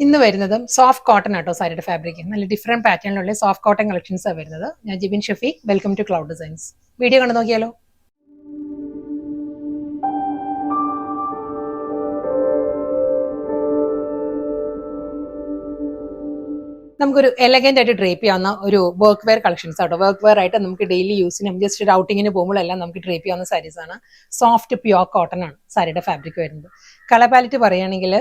ഇന്ന് വരുന്നതും soft cotton ആട്ടോ സാരിയുടെ ഫാബ്രിക്. നല്ല ഡിഫറെന്റ് പാറ്റേണിലുള്ള സോഫ്റ്റ് കോട്ടൺ കളക്ഷൻസ് ആണ് വരുന്നത്. ഞാൻ Jibin Shafeeq. Welcome to cloud designs. Video കണ്ടു നോക്കിയാലോ. നമുക്കൊരു എലഗന്റ് ആയിട്ട് ഡ്രേപ്പ് ചെയ്യാവുന്ന ഒരു വർക്ക് വെയർ കളക്ഷൻസ് ആട്ടോ. വർക്ക് വെയർ ആയിട്ട് നമുക്ക് ഡെയിലി യൂസിനും ജസ്റ്റ് ഒരു ഔട്ടിങ്ങിന് പോകുമ്പോഴെല്ലാം നമുക്ക് ഡ്രേപ്പ് ചെയ്യാവുന്ന സാരീസ് ആണ്. സോഫ്റ്റ് പ്യുവർ കോട്ടൺ ആണ് സാരിയുടെ ഫാബ്രിക് വരുന്നത്. കളർ പാലറ്റ് പറയുകയാണെങ്കിൽ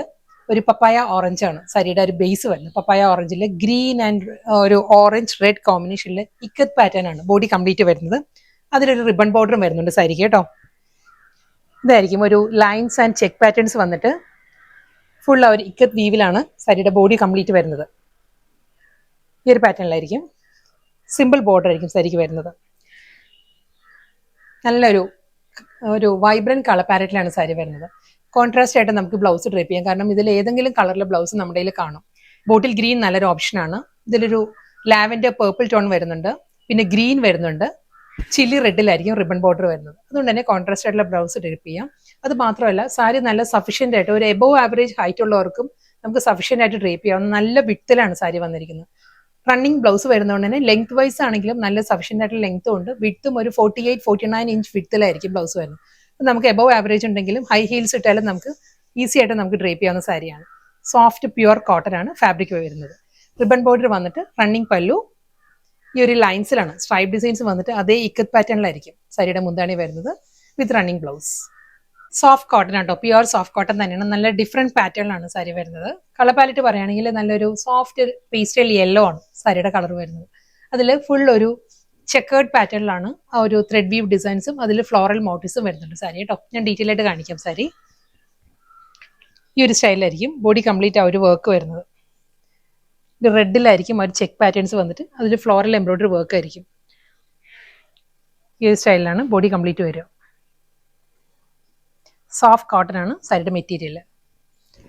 ഒരു പപ്പായ ഓറഞ്ച് ആണ് സാരിയുടെ ഒരു ബേസ് വരുന്നത്. പപ്പായ ഓറഞ്ചിൽ ഗ്രീൻ ആൻഡ് ഒരു ഓറഞ്ച് റെഡ് കോമ്പിനേഷനിൽ ഇക്കത്ത് പാറ്റേൺ ആണ് ബോഡി കംപ്ലീറ്റ് വരുന്നത്. അതിലൊരു റിബൺ ബോർഡറും വരുന്നുണ്ട് സാരിക്ക് കേട്ടോ. ഇതായിരിക്കും ഒരു ലൈൻസ് ആൻഡ് ചെക്ക് പാറ്റേൺസ് വന്നിട്ട് ഫുൾ ആ ഒരു ഇക്കത്ത് വീവിലാണ് സാരിയുടെ ബോഡി കംപ്ലീറ്റ് വരുന്നത്. ഈ ഒരു പാറ്റേണിലായിരിക്കും സിമ്പിൾ ബോർഡർ ആയിരിക്കും സാരിക്ക് വരുന്നത്. നല്ലൊരു വൈബ്രന്റ് കളർ പാലറ്റിലാണ് സാരി വരുന്നത്. കോൺട്രാസ്റ്റ് ആയിട്ട് നമുക്ക് ബ്ലൗസ് ഡ്രേപ്പ് ചെയ്യാം. കാരണം ഇതിൽ ഏതെങ്കിലും കളറിലെ ബ്ലൗസ് നമ്മുടെ കയ്യിൽ കാണും. ബോട്ടിൽ ഗ്രീൻ നല്ലൊരു ഓപ്ഷനാണ്. ഇതിലൊരു ലാവൻഡർ പേർപ്പിൾ ടോൺ വരുന്നുണ്ട്, പിന്നെ ഗ്രീൻ വരുന്നുണ്ട്, ചില്ലി റെഡിലായിരിക്കും റിബൺ ബോർഡർ വരുന്നത്. അതുകൊണ്ട് തന്നെ കോൺട്രാസ്റ്റ് ആയിട്ടുള്ള ബ്ലൗസ് ഡ്രേപ്പ് ചെയ്യാം. അത് മാത്രമല്ല സാരി നല്ല സഫീഷ്യന്റ് ആയിട്ട് ഒരു എബോവ് ആവറേജ് ഹൈറ്റ് ഉള്ളവർക്കും നമുക്ക് സഫീഷ്യന്റ് ആയിട്ട് ഡ്രേപ്പ് ചെയ്യാവുന്ന നല്ല വിഡ്ത്തിലാണ് സാരി വന്നിരിക്കുന്നത്. റണ്ണിങ് ബ്ലൗസ് വരുന്നതുകൊണ്ട് തന്നെ ലെങ്ത് വൈസ് ആണെങ്കിലും നല്ല സഫീഷ്യന്റ് ആയിട്ടുള്ള ലെങ്ത്തും ഉണ്ട്. വിഡ്ത്തും ഒരു 48-49 ഇഞ്ച് വിഡ്ത്തിലായിരിക്കും ബ്ലൗസ് വരുന്നത്. നമുക്ക് എബോവ് ആവറേജ് ഉണ്ടെങ്കിലും ഹൈ ഹീൽസ് ഇട്ടാലും നമുക്ക് ഈസി ആയിട്ട് നമുക്ക് ഡ്രേപ്പ് ചെയ്യാവുന്ന സാരിയാണ്. സോഫ്റ്റ് പ്യുവർ കോട്ടൺ ആണ് ഫാബ്രിക് വരുന്നത്. റിബൺ ബോർഡർ വന്നിട്ട് റണ്ണിങ് പല്ലു ഈ ഒരു ലൈൻസിലാണ്. സ്ട്രൈപ്പ് ഡിസൈൻസ് വന്നിട്ട് അതേ ഇക്കത്ത് പാറ്റേണിലായിരിക്കും സാരിയുടെ മുന്താണി വരുന്നത് വിത്ത് റണ്ണിങ് ബ്ലൗസ്. സോഫ്റ്റ് കോട്ടൺ ആട്ടോ, പ്യുവർ സോഫ്റ്റ് കോട്ടൺ തന്നെയാണ്. നല്ല ഡിഫറെന്റ് പാറ്റേണിലാണ് സാരി വരുന്നത്. കളർ പാലറ്റ് പറയുകയാണെങ്കിൽ നല്ലൊരു സോഫ്റ്റ് പേസ്റ്റൽ യെല്ലോ ആണ് സാരിയുടെ കളർ വരുന്നത്. അതിൽ ഫുൾ ഒരു ചെക്കേർഡ് പാറ്റേണിലാണ് ആ ഒരു ത്രെഡ് വീവ് ഡിസൈൻസും അതിൽ ഫ്ലോറൽ മോട്ടീവ്സും വരുന്നുണ്ട് സാരി കേട്ടോ. ഞാൻ ഡീറ്റെയിൽ ആയിട്ട് കാണിക്കാം. സാരി ഈ ഒരു സ്റ്റൈലിലായിരിക്കും ബോഡി കംപ്ലീറ്റ് ആ ഒരു വർക്ക് വരുന്നത്. ഇത് റെഡിലായിരിക്കും ആ ഒരു ചെക്ക് പാറ്റേൺസ് വന്നിട്ട് അതിൽ ഫ്ലോറൽ എംബ്രോയിഡറി വർക്ക് ആയിരിക്കും. ഈ ഒരു സ്റ്റൈലിലാണ് ബോഡി കംപ്ലീറ്റ് വരിക. സോഫ്റ്റ് കോട്ടൺ ആണ് സാരിയുടെ മെറ്റീരിയൽ.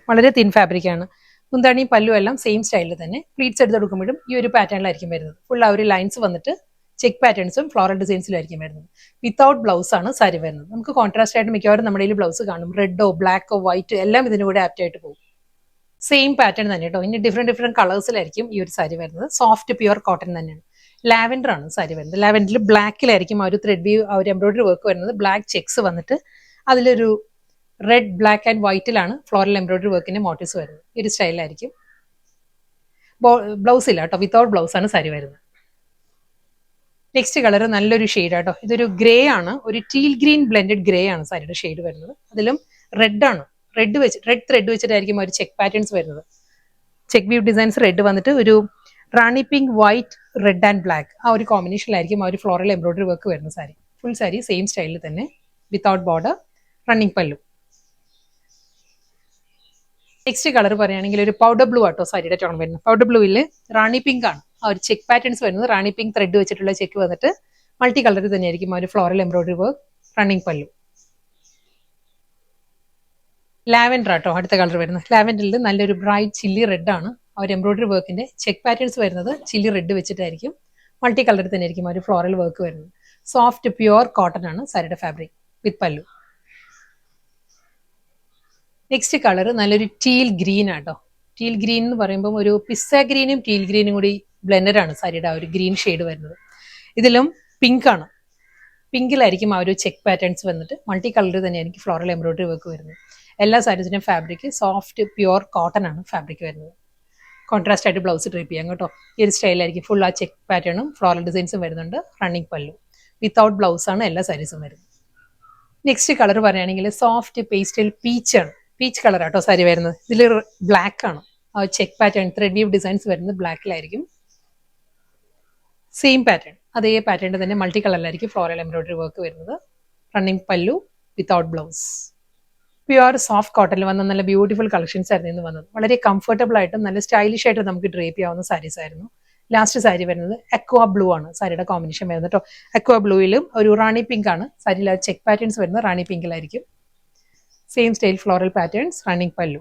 വളരെ തിൻ ഫാബ്രിക് ആണ്. മുന്താണിയും പല്ലും എല്ലാം സെയിം സ്റ്റൈലിൽ തന്നെ. പ്ലീറ്റ്സ് എടുത്ത് കൊടുക്കുമ്പോഴും ഈ ഒരു പാറ്റേണിലായിരിക്കും വരുന്നത്. ഫുൾ ആ ഒരു ലൈൻസ് വന്നിട്ട് ചെക്ക് പാറ്റേൺസും ഫ്ലോറൽ ഡിസൈൻസിലും ആയിരിക്കും വരുന്നത്. വിത്തൗട്ട് ബ്ലൗസ് ആണ് സാരി വരുന്നത്. നമുക്ക് കോൺട്രാസ്റ്റ് ആയിട്ട് മിക്കവാറും നമ്മുടെ കയ്യിൽ ബ്ലൗസ് കാണും. റെഡോ ബ്ലാക്കോ വൈറ്റ് എല്ലാം ഇതിന് കൂടെ ആപ്റ്റ് ആയിട്ട് പോകും. സെയിം പാറ്റേൺ തന്നെ കേട്ടോ. ഇനി ഡിഫറെന്റ് കളേഴ്സിലായിരിക്കും ഈ ഒരു സാരി വരുന്നത്. സോഫ്റ്റ് പ്യുവർ കോട്ടൺ തന്നെയാണ്. ലാവൻഡർ ആണ് സാരി വരുന്നത്. ലാവൻഡറിൽ ബ്ലാക്കിലായിരിക്കും ആ ഒരു ത്രെഡ് വ്യൂ ആ ഒരു എംബ്രോയിഡറി വർക്ക് വരുന്നത്. ബ്ലാക്ക് ചെക്സ് വന്നിട്ട് അതിലൊരു റെഡ് ബ്ലാക്ക് ആൻഡ് വൈറ്റിലാണ് ഫ്ലോറൽ എംബ്രോയിഡറി വർക്കിന്റെ മോട്ടീവ്സ് വരുന്നത്. ഈ ഒരു സ്റ്റൈലായിരിക്കും. ബ്ലൗസ് ഇല്ല കേട്ടോ, വിത്തൗട്ട് ബ്ലൗസ് ആണ് സാരി വരുന്നത്. നെക്സ്റ്റ് കളർ നല്ലൊരു ഷെയ്ഡ് ആട്ടോ. ഇതൊരു ഗ്രേ ആണ്, ഒരു ടീൽ ഗ്രീൻ ബ്ലെൻഡഡ് ഗ്രേ ആണ് സാരിയുടെ ഷെയ്ഡ് വരുന്നത്. അതിലും റെഡ് ആണ്. റെഡ് ത്രെഡ് വെച്ചിട്ടായിരിക്കും ഒരു ചെക്ക് പാറ്റേൺസ് വരുന്നത്. ചെക്ക് വീവ് ഡിസൈൻസ് റെഡ് വന്നിട്ട് ഒരു rani pink white red and black ആ ഒരു കോമ്പിനേഷനിലായിരിക്കും ആ ഒരു ഫ്ലോറൽ എംബ്രോയിഡറി വർക്ക് വരുന്ന സാരി. ഫുൾ സാരി സെയിം സ്റ്റൈലിൽ തന്നെ വിത്തൗട്ട് ബോർഡർ, റണ്ണിങ് പല്ലു. നെക്സ്റ്റ് കളർ പറയുകയാണെങ്കിൽ ഒരു പൗഡർ ബ്ലൂ ആട്ടോ സാരിയുടെ ടോൺ വരുന്നത്. പൗഡർ ബ്ലൂവിൽ റാണി പിങ്ക് ആണ് ആ ഒരു ചെക്ക് പാറ്റേൺസ് വരുന്നത്. റാണി പിങ്ക് ത്രെഡ് വെച്ചിട്ടുള്ള ചെക്ക് വന്നിട്ട് മൾട്ടി കളറിൽ തന്നെയായിരിക്കും ആ ഒരു ഫ്ലോറൽ എംബ്രോയിഡറി വർക്ക്, റണ്ണിങ് പല്ലു. ലാവൻഡർ ആട്ടോ അടുത്ത കളർ വരുന്നത്. ലാവൻഡറിൽ നല്ലൊരു ബ്രൈറ്റ് ചില്ലി റെഡ് ആണ് ആ ഒരു എംബ്രോയിഡറി വർക്കിന്റെ ചെക്ക് പാറ്റേൺസ് വരുന്നത്. ചില്ലി റെഡ് വെച്ചിട്ടായിരിക്കും മൾട്ടി കളറിൽ തന്നെയായിരിക്കും ആ ഒരു ഫ്ലോറൽ വർക്ക് വരുന്നത്. സോഫ്റ്റ് പ്യുവർ കോട്ടൺ ആണ് സാരിയുടെ ഫാബ്രിക് വിത്ത് പല്ലു. നെക്സ്റ്റ് കളർ നല്ലൊരു ടീൽ ഗ്രീൻ ആട്ടോ. ടീൽ ഗ്രീൻ എന്ന് പറയുമ്പോൾ ഒരു പിസ്സ ഗ്രീനും ടീൽ ഗ്രീനും കൂടി ബ്ലെൻഡഡ് ആണ് സാരിയുടെ ആ ഒരു ഗ്രീൻ ഷെയ്ഡ് വരുന്നത്. ഇതിലും പിങ്ക് ആണ്. പിങ്കിലായിരിക്കും ആ ഒരു ചെക്ക് പാറ്റേൺസ് വന്നിട്ട് മൾട്ടി കളറിൽ തന്നെയായിരിക്കും ഫ്ലോറൽ എംബ്രോയിഡറി വർക്ക് വരുന്നത്. എല്ലാ സാരീസിന്റെയും ഫാബ്രിക് സോഫ്റ്റ് പ്യുവർ കോട്ടൺ ആണ് ഫാബ്രിക് വരുന്നത്. കോൺട്രാസ്റ്റ് ആയിട്ട് ബ്ലൗസ് ഡ്രേപ്പ് ചെയ്യാം കേട്ടോ. ഈ ഒരു സ്റ്റൈലായിരിക്കും. ഫുൾ ആ ചെക്ക് പാറ്റേണും ഫ്ലോറൽ ഡിസൈൻസും വരുന്നുണ്ട്. റണ്ണിങ് പല്ലു. വിത്തൗട്ട് ബ്ലൗസ് ആണ് എല്ലാ സാരീസും വരുന്നത്. നെക്സ്റ്റ് കളർ പറയുകയാണെങ്കിൽ സോഫ്റ്റ് പേസ്റ്റൽ പീച്ച് ആണ്. പീച്ച് കളർ ആട്ടോ സാരി വരുന്നത്. ഇതിൽ ബ്ലാക്ക് ആണ് ആ check pattern thread we've designs വരുന്നത് ബ്ലാക്കിലായിരിക്കും. സെയിം പാറ്റേൺ അതേ പാറ്റേൺ തന്നെ മൾട്ടി കളറിലായിരിക്കും ഫ്ലോറൽ എംബ്രോയിഡറി വർക്ക് വരുന്നത്. റണ്ണിങ് പല്ലു വിത്തൗട്ട് ബ്ലൗസ്. പ്യുവർ സോഫ്റ്റ് കോട്ടണിൽ വന്ന നല്ല ബ്യൂട്ടിഫുൾ കളക്ഷൻസ് ആയിരുന്നു ഇന്ന് വന്നത്. വളരെ കംഫർട്ടബിൾ ആയിട്ടും നല്ല സ്റ്റൈലിഷ് ആയിട്ട് നമുക്ക് ഡ്രേപ്പ് ചെയ്യാവുന്ന സാരീസ് ആയിരുന്നു. ലാസ്റ്റ് സാരി വരുന്നത് അക്വാ ബ്ലൂ ആണ് സാരിയുടെ കോമ്പിനേഷൻ വരുന്നത് കേട്ടോ. അക്വാ ബ്ലൂയിലും ഒരു റാണി പിങ്ക് ആണ് സാരിയിൽ ചെക്ക് പാറ്റേൺസ് വരുന്നത്. റാണി പിങ്കിലായിരിക്കും. Same style floral patterns, running പല്ലു.